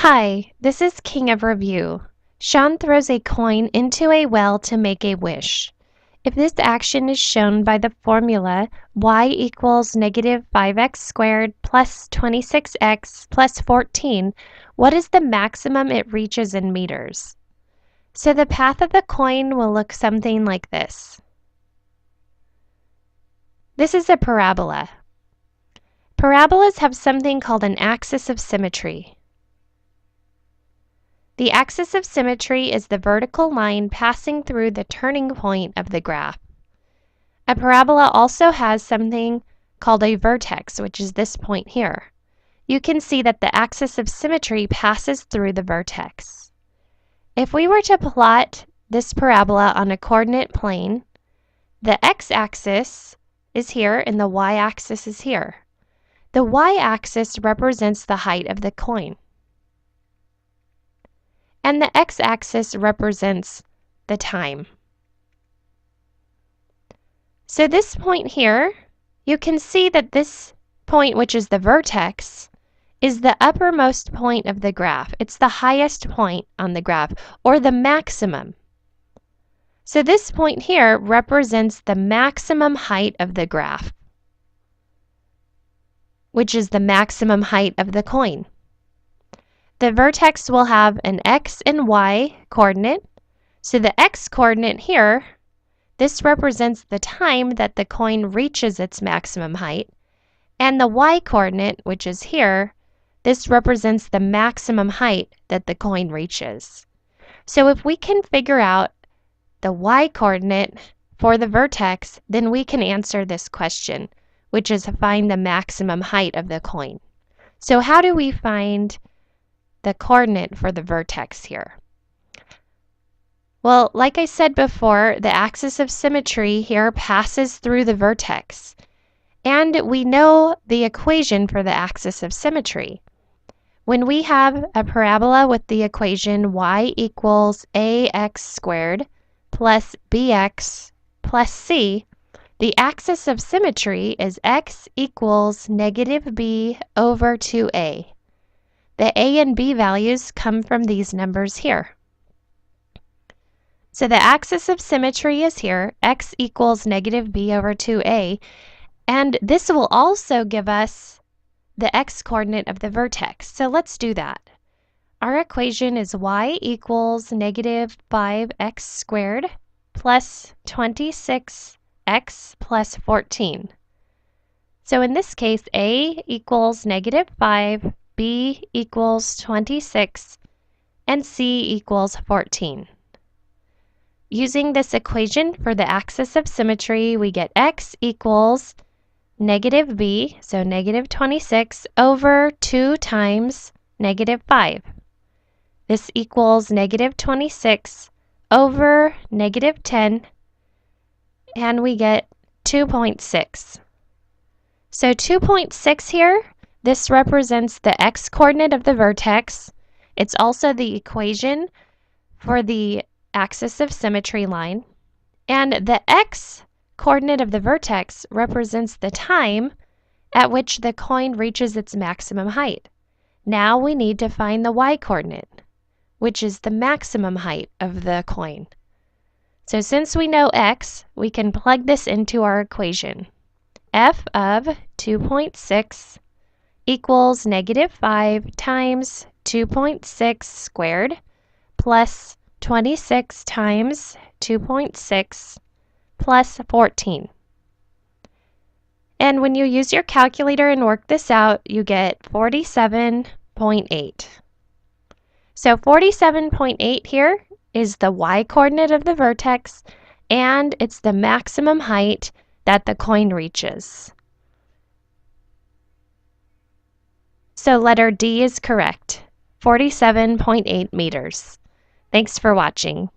Hi, this is King of Review. Sean throws a coin into a well to make a wish. If this action is shown by the formula y equals negative 5x squared plus 26x plus 14, what is the maximum it reaches in meters? So the path of the coin will look something like this. This is a parabola. Parabolas have something called an axis of symmetry. The axis of symmetry is the vertical line passing through the turning point of the graph. A parabola also has something called a vertex, which is this point here. You can see that the axis of symmetry passes through the vertex. If we were to plot this parabola on a coordinate plane, the x-axis is here and the y-axis is here. The y-axis represents the height of the coin, and the x-axis represents the time. So this point here, you can see that this point, which is the vertex, is the uppermost point of the graph. It's the highest point on the graph, or the maximum. So this point here represents the maximum height of the graph, which is the maximum height of the coin. The vertex will have an x and y coordinate. So the x coordinate here, this represents the time that the coin reaches its maximum height. And the y coordinate, which is here, this represents the maximum height that the coin reaches. So if we can figure out the y coordinate for the vertex, then we can answer this question, which is to find the maximum height of the coin. So how do we find the coordinate for the vertex here? Well, like I said before, the axis of symmetry here passes through the vertex. And we know the equation for the axis of symmetry. When we have a parabola with the equation y equals ax squared plus bx plus c, the axis of symmetry is x equals negative b over 2a. The a and b values come from these numbers here. So the axis of symmetry is here, x equals negative b over 2a, and this will also give us the x-coordinate of the vertex. So let's do that. Our equation is y equals negative 5x squared plus 26x plus 14. So in this case, a equals negative 5, b equals 26, and c equals 14. Using this equation for the axis of symmetry, we get x equals negative b, so negative 26, over 2 times negative 5. This equals negative 26 over negative 10, and we get 2.6. So 2.6 here, this represents the x-coordinate of the vertex. It's also the equation for the axis of symmetry line. And the x-coordinate of the vertex represents the time at which the coin reaches its maximum height. Now we need to find the y-coordinate, which is the maximum height of the coin. So since we know x, we can plug this into our equation. F of 2.6 equals negative 5 times 2.6 squared plus 26 times 2.6 plus 14. And when you use your calculator and work this out, you get 47.8. So 47.8 here is the y-coordinate of the vertex, and it's the maximum height that the coin reaches. So letter D is correct, 47.8 meters. Thanks for watching.